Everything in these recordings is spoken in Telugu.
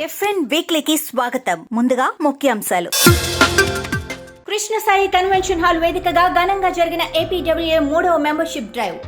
ఎఫ్ఎన్ వీక్లీకి స్వాగతం. ముందుగా ముఖ్యాంశాలు. కృష్ణసాయి కన్వెన్షన్ హాల్ వేదికగా ఘనంగా జరిగిన ఏపీడబ్ల్యూఏ 3వ మెంబర్షిప్ డ్రైవ్.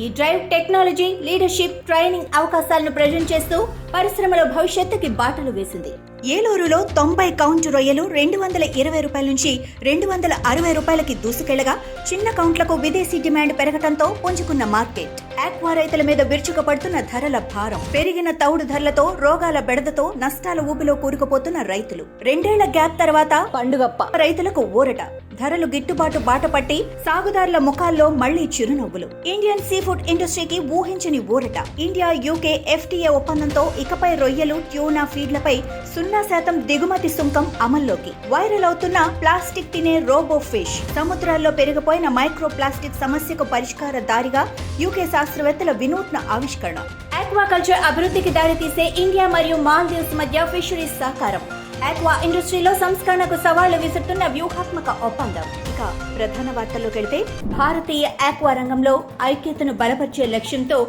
ఈ డ్రైవ్ టెక్నాలజీ, లీడర్షిప్, ట్రైనింగ్ అవకాశాలను ప్రజెంట్ చేస్తూ పరిశ్రమల భవిష్యత్తుకి బాటలు వేసింది. ఏలూరులో 90 కౌంట్ రొయ్యలు 220 రూపాయల నుంచి 260 రూపాయలకి దూసుకెళ్లగా చిన్న కౌంట్లకు విదేశీ డిమాండ్ పెరగడంతో పుంజుకున్న మార్కెట్. ఆక్వా రైతుల మీద విరుచుకుపడుతున్న ధరల భారం, పెరిగిన తౌడు ధరలతో రోగాల బెడదతో నష్టాల ఊబిలో కూరుకుపోతున్న రైతులు. 2 ఏళ్ల గ్యాప్ తర్వాత పండుగప్ప రైతులకు ఊరట. ధరలు గిట్టుబాటు బాట పట్టి సాగుదారుల ముఖాల్లో మళ్లీ చిరునవ్వులు. ఇండియన్ సీ ఫుడ్ ఇండస్ట్రీకి ఊహించని ఊరట. ఇండియా యూకే FTA ఒప్పందంతో ఇకపై రొయ్యలు, ట్యూనా ఫీడ్లపై 0% దిగుమతి సుంకం అమల్లోకి. వైరల్ అవుతున్న ప్లాస్టిక్ తినే రోబో ఫిష్. సముద్రాల్లో పెరిగిపోయిన మైక్రో ప్లాస్టిక్ సమస్యకు పరిష్కార దారిగా యూకే శాస్త్రవేత్తల వినూత్న ఆవిష్కరణ. ఆక్వాకల్చర్ అభివృద్ధికి దారితీసే ఇండియా మరియు మాల్దీవ్స్ మధ్య ఫిషరీస్ సహకారం. ఆక్వా ఇండస్ట్రీలో సంస్కరణకు సవాళ్లు విసురుతున్న వ్యూహాత్మక ఒప్పందం. ఇక ప్రధాన వార్తల్లోకి వెళ్తే, భారతీయ ఆక్వా రంగంలో ఐక్యతను బలపరిచే లక్ష్యంతో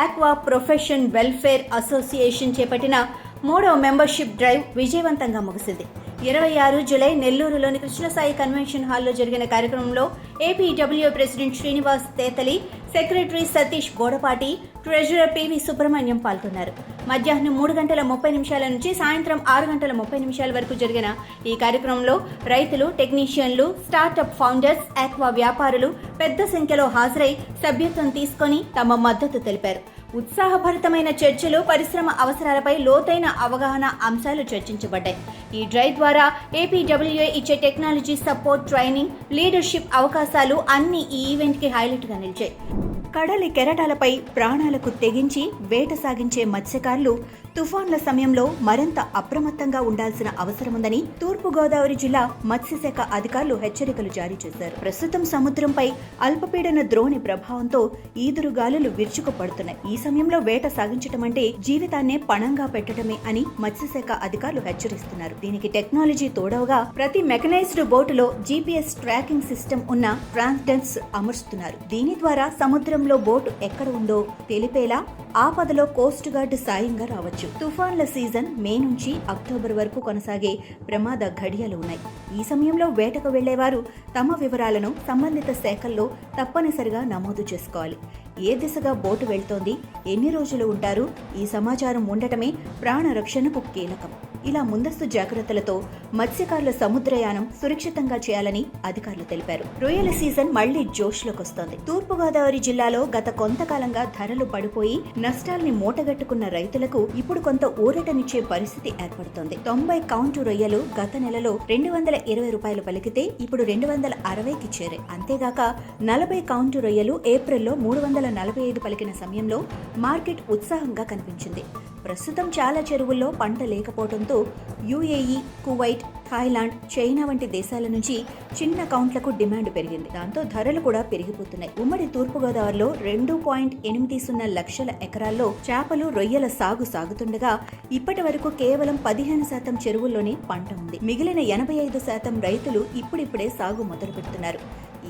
ఆక్వా ప్రొఫెషన్ వెల్ఫేర్ అసోసియేషన్ చేపట్టిన 3వ మెంబర్షిప్ డ్రైవ్ విజయవంతంగా ముగిసింది. 26 జూలై నెల్లూరులోని కృష్ణసాయి కన్వెన్షన్ హాల్లో జరిగిన కార్యక్రమంలో APWA president Srinivas Tetali, secretary Satish Godapati, treasurer PV Subrahmanyam పాల్గొన్నారు. మధ్యాహ్నం 3:30 నుంచి సాయంత్రం 6:30 వరకు జరిగిన ఈ కార్యక్రమంలో రైతులు, టెక్నీషియన్లు, స్టార్టప్ ఫౌండర్స్, ఆక్వా వ్యాపారులు పెద్ద సంఖ్యలో హాజరై సభ్యత్వం తీసుకొని తమ మద్దతు తెలిపారు. ఉత్సాహభరితమైన చర్చలు, పరిశ్రమ అవసరాలపై లోతైన అవగాహన అంశాలు చర్చించబడ్డాయి. ఈ డ్రైవ్ ద్వారా ఏపీడబ్ల్యూఏ ఇచ్చే టెక్నాలజీ సపోర్ట్, ట్రైనింగ్, లీడర్షిప్ అవకాశాలు అన్ని ఈ ఈవెంట్కి హైలైట్గా నిలిచాయి. కడలి కెరటాలపై ప్రాణాలకు తెగించి వేట సాగించే మత్స్యకారులు తుఫాన్ల సమయంలో మరింత అప్రమత్తంగా ఉండాల్సిన అవసరముందని తూర్పుగోదావరి జిల్లా మత్స్యశాఖ అధికారులు హెచ్చరికలు జారీ చేశారు. ప్రస్తుతం సముద్రంపై అల్పపీడన ద్రోణి ప్రభావంతో ఈదురుగాలులు విరుచుకుపడుతున్నాయి. ఈ సమయంలో వేట సాగించటం అంటే జీవితాన్నే పణంగా పెట్టడమే అని మత్స్యశాఖ అధికారులు హెచ్చరిస్తున్నారు. దీనికి టెక్నాలజీ తోడవగా ప్రతి మెకనైజ్డ్ బోటులో GPS ట్రాకింగ్ సిస్టమ్ ఉన్న ట్రాన్స్డెన్స్ అమర్చుతున్నారు. దీని ద్వారా సముద్రంలో బోటు ఎక్కడ ఉందో తెలిపేలా ఆపదలో కోస్ట్ గార్డ్ సాయంగా రావచ్చు. తుఫాన్ల సీజన్ మే నుంచి అక్టోబర్ వరకు కొనసాగే ప్రమాద ఘడియలు ఉన్నాయి. ఈ సమయంలో వేటకు వెళ్లేవారు తమ వివరాలను సంబంధిత శాఖల్లో తప్పనిసరిగా నమోదు చేసుకోవాలి. ఏ దిశగా బోటు వెళ్తోంది, ఎన్ని రోజులు ఉంటారు, ఈ సమాచారం ఉండటమే ప్రాణ రక్షణకు కీలకం. ఇలా ముందస్తు జాగ్రత్తలతో మత్స్యకారుల సముద్రయానం సురక్షితంగా చేయాలని అధికారులు తెలిపారు. రొయ్యల సీజన్ మళ్లీ జోష్లోకొస్తోంది. తూర్పుగోదావరి జిల్లాలో గత కొంతకాలంగా ధరలు పడిపోయి నష్టాల్ని మూటగట్టుకున్న రైతులకు ఇప్పుడు కొంత ఊరటనిచ్చే పరిస్థితి ఏర్పడుతోంది. 90 కౌంటు రొయ్యలు గత నెలలో 220 రూపాయలు పలికితే ఇప్పుడు 260కి చేరాయి. అంతేగాక 40 కౌంటు రొయ్యలు ఏప్రిల్లో 345 పలికిన సమయంలో మార్కెట్ ఉత్సాహంగా కనిపించింది. ప్రస్తుతం చాలా చెరువుల్లో పంట లేకపోవడంతో UAE, కువైట్, థాయిలాండ్, చైనా వంటి దేశాల నుంచి చిన్న కౌంట్లకు డిమాండ్ పెరిగింది. దాంతో ధరలు కూడా పెరిగిపోతున్నాయి. ఉమ్మడి తూర్పుగోదావరిలో 2.80 లక్షల ఎకరాల్లో చేపలు, రొయ్యల సాగు సాగుతుండగా ఇప్పటి వరకు కేవలం 15% చెరువుల్లోనే పంట ఉంది. మిగిలిన 85% రైతులు ఇప్పుడిప్పుడే సాగు మొదలు పెడుతున్నారు.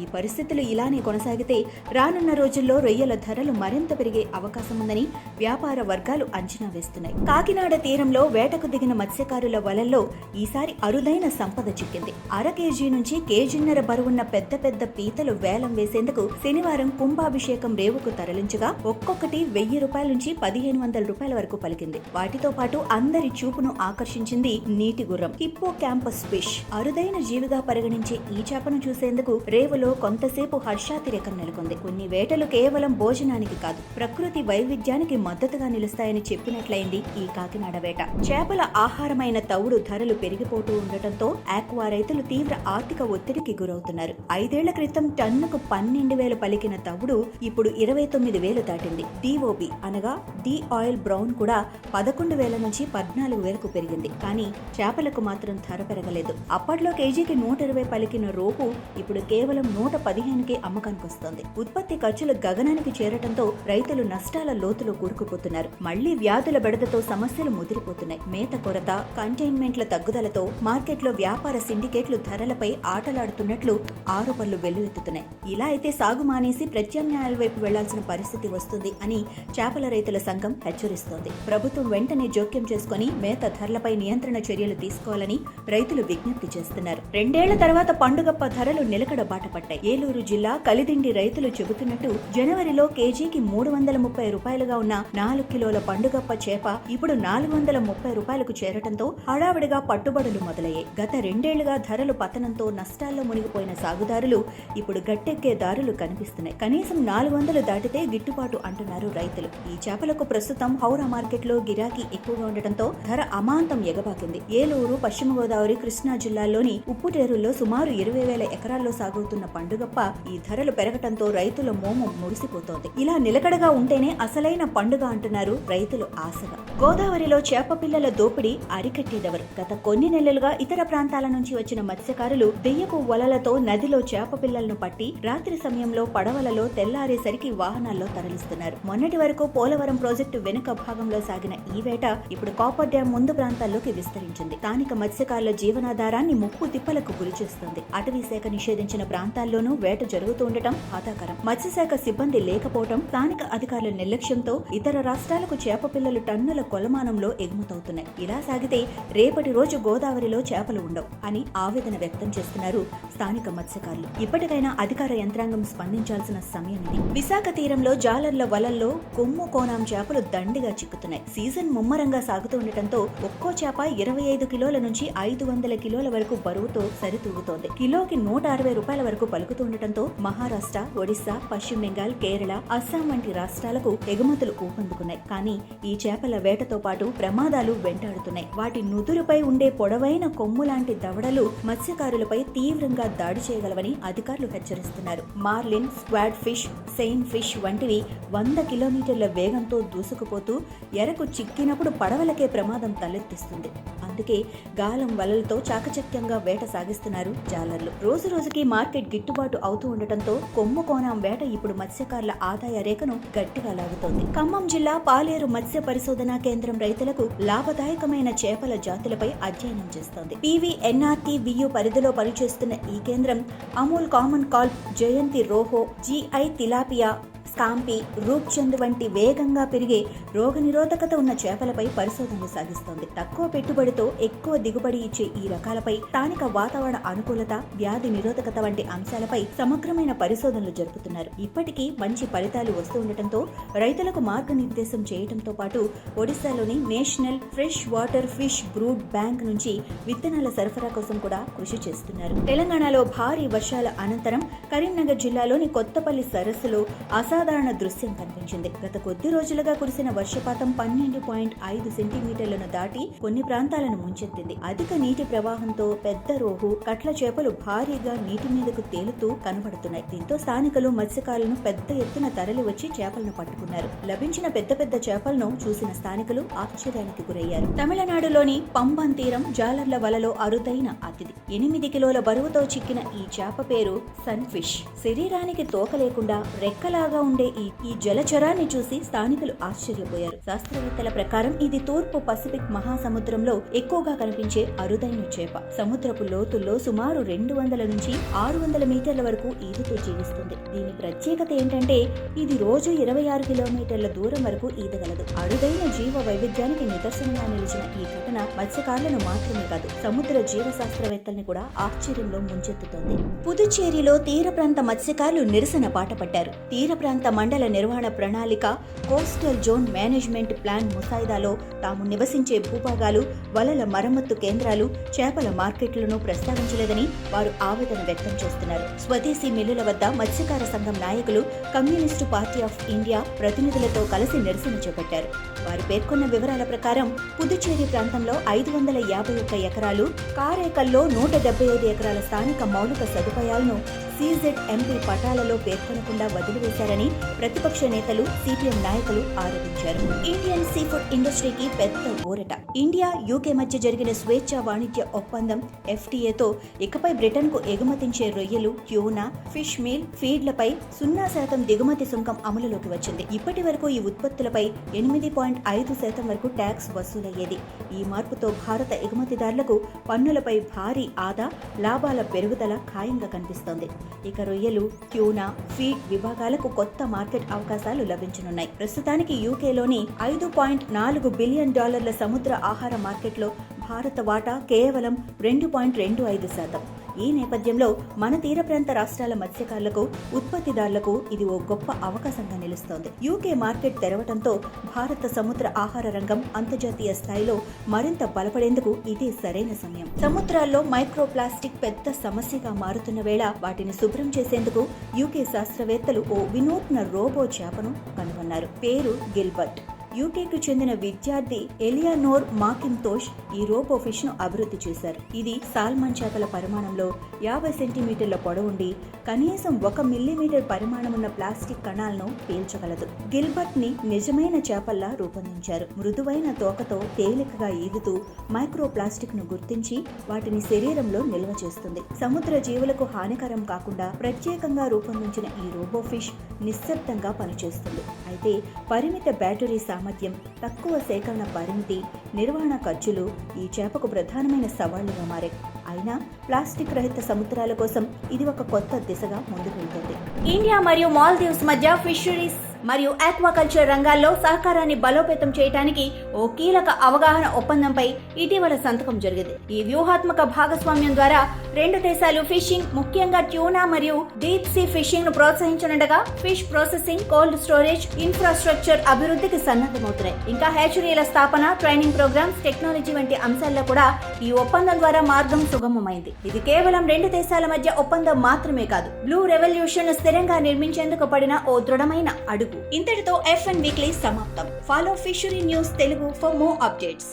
ఈ పరిస్థితులు ఇలానే కొనసాగితే రానున్న రోజుల్లో రొయ్యల ధరలు మరింత పెరిగే అవకాశం ఉందని వ్యాపార వర్గాలు అంచనా వేస్తున్నాయి. కాకినాడ తీరంలో వేటకు దిగిన మత్స్యకారుల వలల్లో ఈసారి అరుదైన సంపద చిక్కింది. 1/2 కేజీ నుంచి కేజీన్నర బరువున్న పెద్ద పెద్ద పీతలు వేలం వేసేందుకు శనివారం కుంభాభిషేకం రేవుకు తరలించగా ఒక్కొక్కటి 1000 రూపాయల నుంచి 1500 రూపాయల వరకు పలికింది. వాటితో పాటు అందరి చూపును ఆకర్షించింది నీటి గుర్రం, హిప్పో క్యాంపస్ ఫిష్. అరుదైన జీవిగా పరిగణించే ఈ చేపను చూసేందుకు రేవులో కొంతసేపు హర్షాతిరేకం నెలకొంది. కొన్ని వేటలు కేవలం భోజనానికి కాదు, ప్రకృతి వైవిధ్యానికి మద్దతుగా నిలుస్తాయని చెప్పినట్లయింది ఈ కాకినాడ వేట. చేపల ఆహారమైన తౌడు ధరలు పెరిగిపోతూ ఉండటంతో ఆక్వా రైతులు తీవ్ర ఆర్థిక ఒత్తిడికి గురవుతున్నారు. 5 ఏళ్ల క్రితం టన్నుకు 12,000 పలికిన తౌడు ఇప్పుడు 29,000 దాటింది. DOB అనగా డి ఆయిల్ బ్రౌన్ కూడా 11,000 నుంచి 14,000కు పెరిగింది. కానీ చేపలకు మాత్రం ధర పెరగలేదు. అప్పట్లో కేజీకి 120 పలికిన రోపు ఇప్పుడు కేవలం 115కి అమ్మకానికి వస్తోంది. ఉత్పత్తి ఖర్చులు గగనానికి చేరటంతో రైతులు నష్టాల లోతులో కూరుకుపోతున్నారు. మళ్లీ వ్యాధుల బెడదతో సమస్యలు ముదిరిపోతున్నాయి. మేత కొరత, కంటైన్మెంట్ల తగ్గుదలతో మార్కెట్లో వ్యాపార సిండికేట్లు ధరలపై ఆటలాడుతున్నట్లు ఆరోపణలు వెల్లువెత్తుతున్నాయి. ఇలా అయితే సాగు మానేసి ప్రత్యామ్నాయాల వైపు వెళ్లాల్సిన పరిస్థితి వస్తుంది అని చేపల రైతుల సంఘం హెచ్చరిస్తోంది. ప్రభుత్వం వెంటనే జోక్యం చేసుకుని మేత ధరలపై నియంత్రణ చర్యలు తీసుకోవాలని రైతులు విజ్ఞప్తి చేస్తున్నారు. 2 ఏళ్ల తర్వాత పండుగప్ప ధరలు నిలకడ బాట పట్టాయి. ఏలూరు జిల్లా కలిదిండి రైతులు చెబుతున్నట్టు జనవరిలో కేజీకి 330 రూపాయలుగా ఉన్న 4 కిలోల పండుగప్ప చేప ఇప్పుడు 430 రూపాయలకు చేరటంతో హడావిడిగా పట్టుబడులు మొదలయ్యాయి. గత 2 ఏళ్లుగా ధరలు పతనంతో నష్టాల్లో మునిగిపోయిన సాగుదారులు ఇప్పుడు గట్టెక్కే దారులు కనిపిస్తున్నాయి. కనీసం 400 దాటితే గిట్టుబాటు అంటున్నారు రైతులు. ఈ చేపలకు ప్రస్తుతం హౌరా మార్కెట్లో గిరాకీ ఎక్కువగా ఉండటంతో ధర అమాంతం ఎగబాకింది. ఏలూరు, పశ్చిమ గోదావరి, కృష్ణా జిల్లాల్లోని ఉప్పుటేరుల్లో సుమారు 20,000 ఎకరాల్లో సాగుతున్న పండుగప్ప ఈ ధరలు పెరగటంతో రైతుల మోము మురిసిపోతోంది. ఇలా నిలకడగా ఉంటేనే అసలైన పండుగ అంటున్నారు రైతులు ఆశగా. గోదావరిలో చేప పిల్లల దోపిడీ అరికట్టేదెవరు? గత కొన్ని నెలలుగా ఇతర ప్రాంతాల నుంచి వచ్చిన మత్స్యకారులు దెయ్యపు వలలతో నదిలో చేప పిల్లలను పట్టి రాత్రి సమయంలో పడవలలో తెల్లారేసరికి వాహనాల్లో తరలిస్తున్నారు. మొన్నటి వరకు పోలవరం ప్రాజెక్టు వెనుక భాగంలో సాగిన ఈ వేట ఇప్పుడు కాపర్ డ్యాం ముందు ప్రాంతాల్లోకి విస్తరించింది. స్థానిక మత్స్యకారుల జీవనాధారాన్ని ముప్పు తిప్పలకు గురిచేస్తుంది. అటవీ శాఖ నిషేధించిన ప్రాంతాల్లోనూ వేట జరుగుతూ ఉండటం బాధాకరం. మత్స్యశాఖ సిబ్బంది లేకపోవడం, స్థానిక అధికారుల నిర్లక్ష్యంతో ఇతర రాష్ట్రాలకు చేప పిల్లలు టన్నుల కొలమానంలో ఎగుమతవుతున్నాయి. ఇలా సాగితే రేపటి రోజు గోదావరిలో చేపలు ఉండవు అని ఆవేదన వ్యక్తం చేస్తున్నారు స్థానిక మత్స్యకారులు. ఇప్పటికైనా అధికార యంత్రాంగం స్పందించాల్సిన సమయం ఇది. విశాఖ తీరంలో జాలర్ల వలల్లో కొమ్ము కోనాం చేపలు దండిగా చిక్కుతున్నాయి. సీజన్ ముమ్మరంగా సాగుతూ ఉండటంతో ఒక్కో చేప 25 కిలోల నుంచి 500 కిలోల వరకు బరువుతో సరితూగుతోంది. కిలోకి 160 రూపాయల వరకు పలుకుతూ ఉండటంతో మహారాష్ట్ర, ఒడిశా, పశ్చిమ బెంగాల్, కేరళ, అస్సాం వంటి రాష్ట్రాలకు ఎగుమతులు ఊపందుకున్నాయి. కానీ ఈ చేపల వేటతో పాటు ప్రమాదాలు వెంటాడుతున్నాయి. వాటి నుదురుపై ఉండే పొడవైన కొమ్ము లాంటి దవడలు మత్స్యకారులపై తీవ్రంగా దాడి చేయగలవని అధికారులు హెచ్చరిస్తున్నారు. Marlin, squad fish, Seine fish వంటివి 100 కిలోమీటర్ల వేగంతో దూసుకుపోతూ ఎరకు చిక్కినప్పుడు పడవలకే ప్రమాదం తలెత్తిస్తుంది. అందుకే గాలం వలలతో చాకచక్యంగా వేట సాగిస్తున్నారు జాలర్లు. రోజు రోజుకి మార్కెట్ గిట్టుబాటు అవుతూ ఉండటంతో కొమ్ము కోనాం వేట ఇప్పుడు మత్స్యకారుల ఆదాయ రేఖను గట్టిగా లాగుతోంది. ఖమ్మం జిల్లా పాలేరు మత్స్య పరిశోధనా కేంద్రం రైతులకు లాభదాయకమైన చేపల జాతులపై అధ్యయనం చేస్తోంది. PVNRTVU పరిధిలో పనిచేస్తున్న ఈ కేంద్రం అమూల్ కామన్ కాల్ప్, జయంతి రోహో, GI తిలాపియా, స్కాంపి, రూప్చంద్ వంటి వేగంగా పెరిగే రోగనిరోధకత ఉన్న చేపలపై పరిశోధనలు సాగిస్తోంది. తక్కువ పెట్టుబడితో ఎక్కువ దిగుబడి ఇచ్చే ఈ రకాలపై స్థానిక వాతావరణ అనుకూలత, వ్యాధి నిరోధకత వంటి అంశాలపై సమగ్రమైన పరిశోధనలు జరుపుతున్నారు. ఇప్పటికీ మంచి ఫలితాలు వస్తూ ఉండటంతో రైతులకు మార్గనిర్దేశం చేయడంతో పాటు ఒడిశాలోని national fresh water fish brood bank నుంచి విత్తనాల సరఫరా కోసం కూడా కృషి చేస్తున్నారు. తెలంగాణలో భారీ వర్షాల అనంతరం కరీంనగర్ జిల్లాలోని కొత్తపల్లి సరస్సులో అసాధారణ దృశ్యం కనిపించింది. గత కొద్ది రోజులుగా కురిసిన వర్షపాతం 12.5 సెంటీమీటర్లను దాటి కొన్ని ప్రాంతాలను ముంచెత్తింది. అధిక నీటి ప్రవాహంతో పెద్ద రోహు, కట్ల చేపలు భారీగా నీటి మీదకు తేలుతూ కనబడుతున్నాయి. దీంతో స్థానికులు, మత్స్యకారులను పెద్ద ఎత్తున తరలి వచ్చి చేపలను పట్టుకున్నారు. లభించిన పెద్ద పెద్ద చేపలను చూసిన స్థానికులు ఆశ్చర్యానికి గురయ్యారు. తమిళనాడులోని పంబన్ తీరం జాలర్ల వలలో అరుదైన అతిథి. 8 కిలోల బరువుతో చిక్కిన ఈ చేప పేరు సన్ ఫిష్. శరీరానికి తోక లేకుండా రెక్కలాగా ఉండే ఈ జలచరాన్ని చూసి స్థానికులు ఆశ్చర్యపోయారు. శాస్త్రవేత్తల ప్రకారం ఇది తూర్పు పసిఫిక్ మహాసముద్రంలో ఎక్కువగా కనిపించే అరుదైన చేప. సముద్రపు లోతుల్లో సుమారు 200 నుంచి 600 మీటర్ల వరకు ఈదుతూ జీవిస్తుంది. దీని ప్రత్యేకత ఏంటంటే ఇది రోజు 26 కిలోమీటర్ల దూరం వరకు ఈదగలదు. అరుదైన జీవ వైవిధ్యానికి నిదర్శనంగా నిలిచిన ఈ ఘటన మత్స్యకారులను మాత్రమే కాదు, సముద్ర జీవశాస్త్రవేత్తల్ని కూడా ఆశ్చర్యంలో ముంచెత్తుతోంది. పుదుచ్చేరిలో తీర ప్రాంత మత్స్యకారులు నిరసన బాట పట్టారు. తీర ప్రాంత మండల నిర్వహణ ప్రణాళిక, కోస్టల్ జోన్ మేనేజ్మెంట్ ప్లాన్ ముసాయిదాలో తాము నివసించే భూభాగాలు, వలల మరమ్మత్తు కేంద్రాలు, చేపల మార్కెట్లను ప్రస్తావించలేదని వారు ఆవేదన వ్యక్తం చేస్తున్నారు. స్వదేశీ మిల్లుల వద్ద మత్స్యకార సంఘం నాయకులు, కమ్యూనిస్టు పార్టీ ఆఫ్ ఇండియా ప్రతినిధులతో కలిసి నిరసన చేపట్టారు. వారు పేర్కొన్న వివరాల ప్రకారం పుదుచ్చేరి ప్రాంతంలో 551 ఎకరాలు, కారేకల్లో 175 ఎకరాల స్థానిక మౌలిక సదుపాయాలను CZMP పటాలలో పేర్కొనకుండా వదిలివేశారని ప్రతిపక్ష నేతలు, CPM నాయకులు ఆరోపించారు. ఇండియన్ సీ ఫుడ్ ఇండస్ట్రీకి పెద్ద ఊరట. ఇండియా, UK మధ్య జరిగిన స్వేచ్ఛా వాణిజ్య ఒప్పందం FTAతో ఇకపై బ్రిటన్కు ఎగుమతించే రొయ్యలు, ట్యూనా, ఫిష్ మీల్, ఫీడ్లపై 0% దిగుమతి సుంకం అమలులోకి వచ్చింది. ఇప్పటి వరకు ఈ ఉత్పత్తులపై 8.5% వరకు ట్యాక్స్ వసూలయ్యేది. ఈ మార్పుతో భారత ఎగుమతిదారులకు పన్నులపై భారీ ఆదా, లాభాల పెరుగుదల ఖాయంగా కనిపిస్తోంది. ఇక రొయ్యలు, ట్యూనా, ఫీడ్ విభాగాలకు కొత్త మార్కెట్ అవకాశాలు లభించనున్నాయి. ప్రస్తుతానికి UKలోని $5.4 బిలియన్ సముద్ర ఆహార మార్కెట్లో భారత వాటా కేవలం 2.25%. ఈ నేపథ్యంలో మన తీర ప్రాంత రాష్ట్రాల మత్స్యకారులకు, ఉత్పత్తిదారులకు ఇది ఓ గొప్ప అవకాశంగా నిలుస్తోంది. UK మార్కెట్ తెరవడంతో భారత సముద్ర ఆహార రంగం అంతర్జాతీయ స్థాయిలో మరింత బలపడేందుకు ఇదే సరైన సమయం. సముద్రాల్లో మైక్రోప్లాస్టిక్ పెద్ద సమస్యగా మారుతున్న వేళ వాటిని శుభ్రం చేసేందుకు UK శాస్త్రవేత్తలు ఓ వినూత్న రోబో చేపను కనుగొన్నారు. పేరు గిల్బర్ట్. UKకు చెందిన విద్యార్థి ఎలియానోర్ మాకింతోష్ ఈ రోబో ఫిష్ ను అభివృద్ధి చేశారు. ఇది సాల్మన్ చేపల పరిమాణంలో 50 సెంటీమీటర్ల పొడవుండి కనీసం 1 మిల్లీమీటర్ పరిమాణమున్న ప్లాస్టిక్ కణాలను పీల్చగలదు. గిల్బర్ట్ ని నిజమైన చేపల్లా రూపొందించారు. మృదువైన తోకతో తేలికగా ఈదుతూ మైక్రో ప్లాస్టిక్ ను గుర్తించి వాటిని శరీరంలో నిల్వ చేస్తుంది. సముద్ర జీవులకు హానికరం కాకుండా ప్రత్యేకంగా రూపొందించిన ఈ రోబో ఫిష్ నిశ్శబ్దంగా పనిచేస్తుంది. అయితే పరిమిత బ్యాటరీ సామర్థ్యం, తక్కువ సేకరణ పరిమితి, నిర్వహణ ఖర్చులు ఈ చేపకు ప్రధానమైన సవాళ్లుగా మారాయి. అయినా ప్లాస్టిక్ రహిత సముద్రాల కోసం ఇది ఒక కొత్త దిశగా ముందుకు వెళ్తుంది. ఇండియా మరియు మాల్దీవ్స్ మధ్య ఫిషరీస్ మరియు ఆక్వాకల్చర్ రంగాల్లో సహకారాన్ని బలోపేతం చేయడానికి ఓ కీలక అవగాహన ఒప్పందంపై ఇటీవల సంతకం జరిగింది. ఈ వ్యూహాత్మక భాగస్వామ్యం ద్వారా రెండు దేశాలు ఫిషింగ్, ముఖ్యంగా ట్యూనా మరియు డీప్ సీ ఫిషింగ్ ను ప్రోత్సహించనుండగా fish processing, cold storage, infrastructure అభివృద్ధికి సన్నద్ధమవుతున్నాయి. ఇంకా హ్యాచరీల స్థాపన, ట్రైనింగ్ ప్రోగ్రామ్స్, టెక్నాలజీ వంటి అంశాల్లో కూడా ఈ ఒప్పందం ద్వారా మార్గం సుగమమైంది. ఇది కేవలం రెండు దేశాల మధ్య ఒప్పందం మాత్రమే కాదు, బ్లూ రెవల్యూషన్ స్థిరంగా నిర్మించేందుకు పడిన ఓ దృఢమైన అడుగు. ఇంతటితో FN వీక్లీ సమాప్తం. Follow fishery news Telugu for more updates.